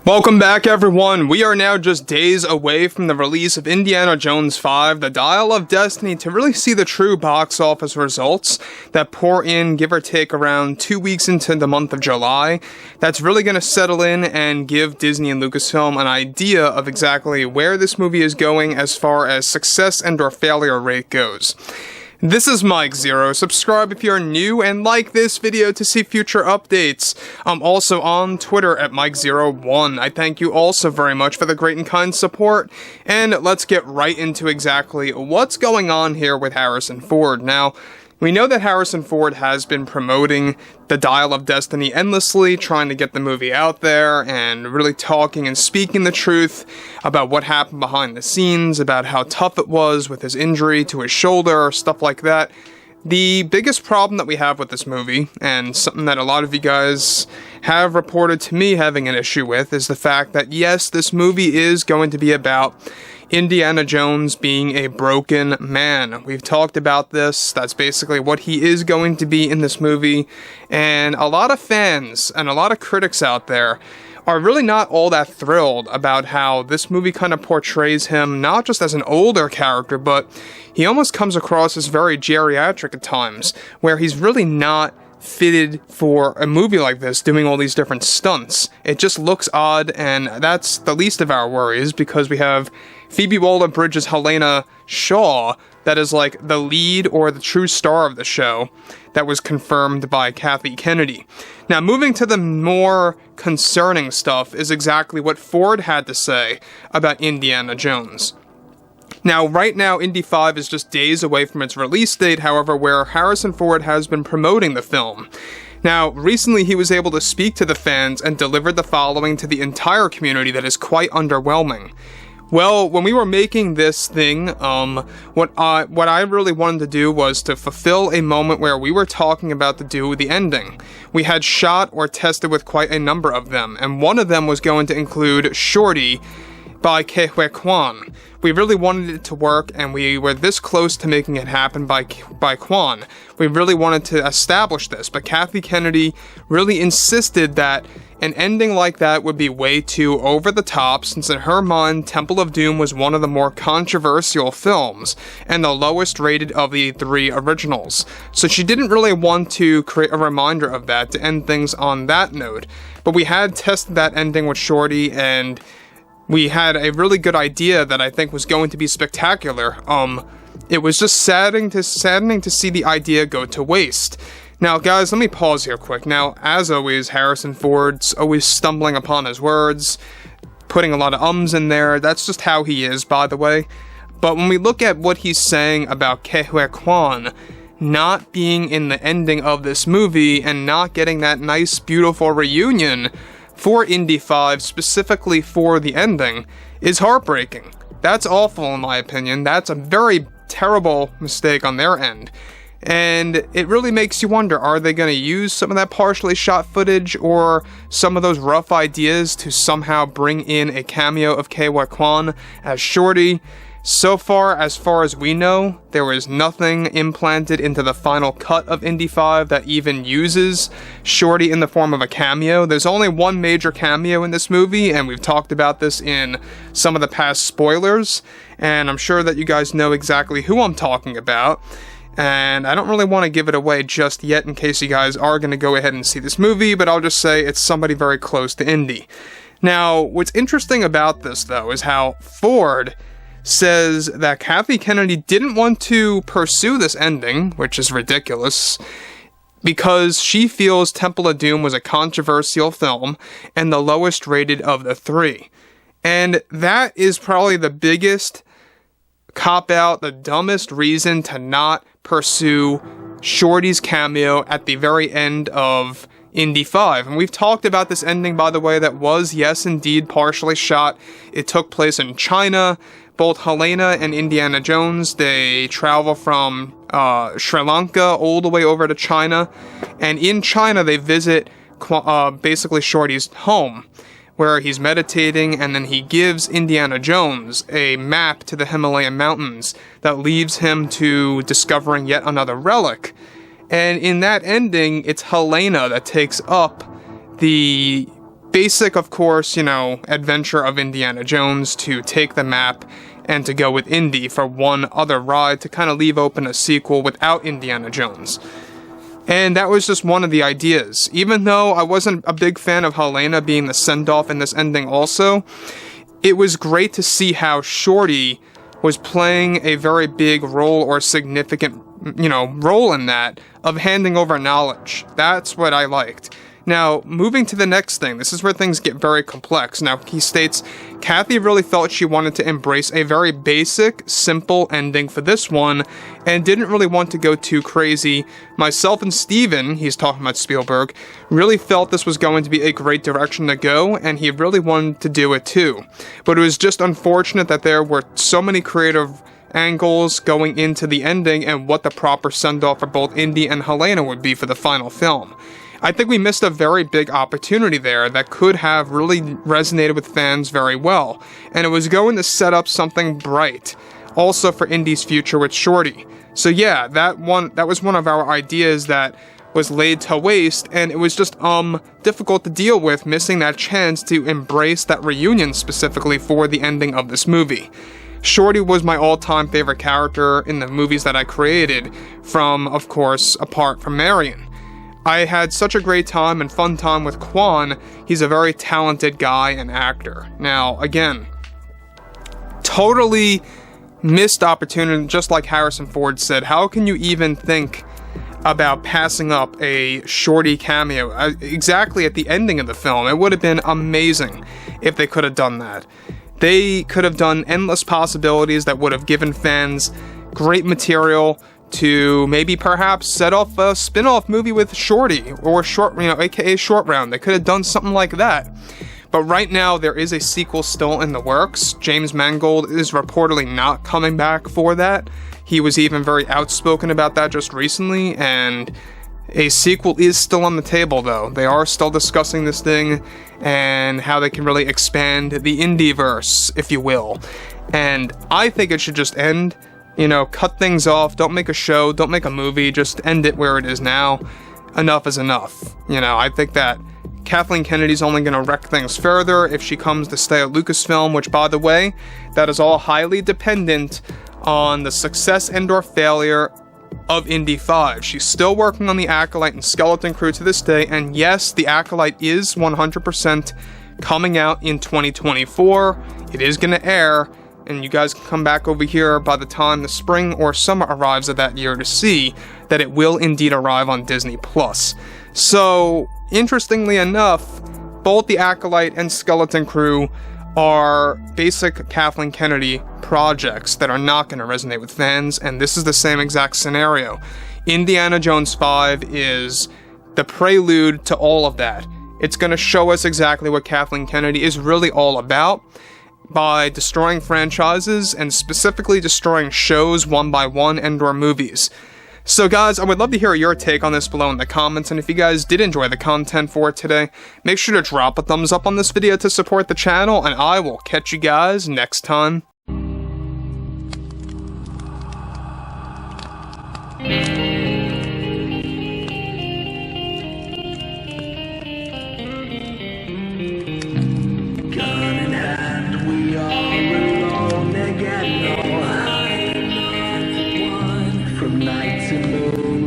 Welcome back, everyone. We are now just days away from the release of Indiana Jones 5, The Dial of Destiny, to really see the true box office results that pour in, give or take, around 2 weeks into the month of July. That's really going to settle in and give Disney and Lucasfilm an idea of exactly where this movie is going as far as success and or failure rate goes. This is Mike Zero. Subscribe if you're new and like this video to see future updates. I'm also on Twitter at Mike01. I thank you also very much for the great and kind support. And let's get right into exactly what's going on here with Harrison Ford. Now, we know that Harrison Ford has been promoting The Dial of Destiny endlessly, trying to get the movie out there and really talking and speaking the truth about what happened behind the scenes, about how tough it was with his injury to his shoulder, stuff like that. The biggest problem that we have with this movie, and something that a lot of you guys have reported to me having an issue with, is the fact that yes, this movie is going to be about Indiana Jones being a broken man. We've talked about this. That's basically what he is going to be in this movie. And a lot of fans and a lot of critics out there are really not all that thrilled about how this movie kind of portrays him not just as an older character, but he almost comes across as very geriatric at times, where he's really not fitted for a movie like this, doing all these different stunts. It just looks odd, and that's the least of our worries, because we have Phoebe Waller-Bridge's Helena Shaw, that is like the lead or the true star of the show, that was confirmed by Kathleen Kennedy. Now, moving to the more concerning stuff is exactly what Ford had to say about Indiana Jones. Now, right now, Indy 5 is just days away from its release date, however, where Harrison Ford has been promoting the film. Now, recently he was able to speak to the fans and delivered the following to the entire community that is quite underwhelming. Well, when we were making this thing, what I really wanted to do was to fulfill a moment where we were talking about the ending. We had shot or tested with quite a number of them, and one of them was going to include Shorty by Ke Huy Quan. We really wanted it to work, and we were this close to making it happen by Quan. We really wanted to establish this, but Kathleen Kennedy really insisted that an ending like that would be way too over the top, since in her mind, Temple of Doom was one of the more controversial films, and the lowest rated of the three originals. So she didn't really want to create a reminder of that to end things on that note. But we had tested that ending with Shorty, and we had a really good idea that I think was going to be spectacular. It was just saddening to see the idea go to waste. Now, guys, let me pause here quick. Now, as always, Harrison Ford's always stumbling upon his words, putting a lot of ums in there. That's just how he is, by the way. But when we look at what he's saying about Ke Huy Quan not being in the ending of this movie and not getting that nice, beautiful reunion for Indy 5, specifically for the ending, is heartbreaking. That's awful, in my opinion. That's a very terrible mistake on their end. And it really makes you wonder, are they going to use some of that partially shot footage or some of those rough ideas to somehow bring in a cameo of Ke Huy Quan as Shorty? So far as we know, there was nothing implanted into the final cut of Indy 5 that even uses Shorty in the form of a cameo. There's only one major cameo in this movie, and we've talked about this in some of the past spoilers, and I'm sure that you guys know exactly who I'm talking about. And I don't really want to give it away just yet in case you guys are going to go ahead and see this movie, but I'll just say it's somebody very close to Indy. Now, what's interesting about this, though, is how Ford says that Kathleen Kennedy didn't want to pursue this ending, which is ridiculous, because she feels Temple of Doom was a controversial film and the lowest rated of the three. And that is probably the biggest cop-out, the dumbest reason to not pursue Shorty's cameo at the very end of Indy 5. And we've talked about this ending, by the way, that was, yes, indeed, partially shot. It took place in China. Both Helena and Indiana Jones, they travel from Sri Lanka all the way over to China. And in China, they visit basically Shorty's home, where he's meditating, and then he gives Indiana Jones a map to the Himalayan mountains that leads him to discovering yet another relic. And in that ending, it's Helena that takes up the basic, of course, adventure of Indiana Jones to take the map and to go with Indy for one other ride to kind of leave open a sequel without Indiana Jones. And that was just one of the ideas. Even though I wasn't a big fan of Helena being the send-off in this ending also, it was great to see how Shorty was playing a very big role or significant, role in that of handing over knowledge. That's what I liked. Now, moving to the next thing, this is where things get very complex. Now, he states, Kathy really felt she wanted to embrace a very basic, simple ending for this one, and didn't really want to go too crazy. Myself and Steven, he's talking about Spielberg, really felt this was going to be a great direction to go, and he really wanted to do it too. But it was just unfortunate that there were so many creative angles going into the ending and what the proper send-off for both Indy and Helena would be for the final film. I think we missed a very big opportunity there that could have really resonated with fans very well, and it was going to set up something bright, also for Indy's future with Shorty. So yeah, that was one of our ideas that was laid to waste, and it was just difficult to deal with, missing that chance to embrace that reunion specifically for the ending of this movie. Shorty was my all-time favorite character in the movies that I created, from, of course, apart from Marion. I had such a great time and fun time with Quan. He's a very talented guy and actor. Now, again, totally missed opportunity, just like Harrison Ford said. How can you even think about passing up a Shorty cameo exactly at the ending of the film? It would have been amazing if they could have done that. They could have done endless possibilities that would have given fans great material to maybe perhaps set off a spin-off movie with Shorty, or aka Short Round. They could have done something like that. But right now, there is a sequel still in the works. James Mangold is reportedly not coming back for that. He was even very outspoken about that just recently, and a sequel is still on the table, though. They are still discussing this thing, and how they can really expand the Indyverse, if you will. And I think it should just end. Cut things off, don't make a show, don't make a movie, just end it where it is now. Enough is enough. I think that Kathleen Kennedy's only going to wreck things further if she comes to stay at Lucasfilm, which, by the way, that is all highly dependent on the success and/or failure of Indy 5. She's still working on the Acolyte and Skeleton Crew to this day, and yes, the Acolyte is 100% coming out in 2024. It is going to air, and you guys can come back over here by the time the spring or summer arrives of that year to see that it will indeed arrive on Disney+. So, interestingly enough, both the Acolyte and Skeleton Crew are basic Kathleen Kennedy projects that are not going to resonate with fans, and this is the same exact scenario. Indiana Jones 5 is the prelude to all of that. It's going to show us exactly what Kathleen Kennedy is really all about, by destroying franchises, and specifically destroying shows one by one and/or movies. So guys, I would love to hear your take on this below in the comments, and if you guys did enjoy the content for today, make sure to drop a thumbs up on this video to support the channel, and I will catch you guys next time. From night to moon.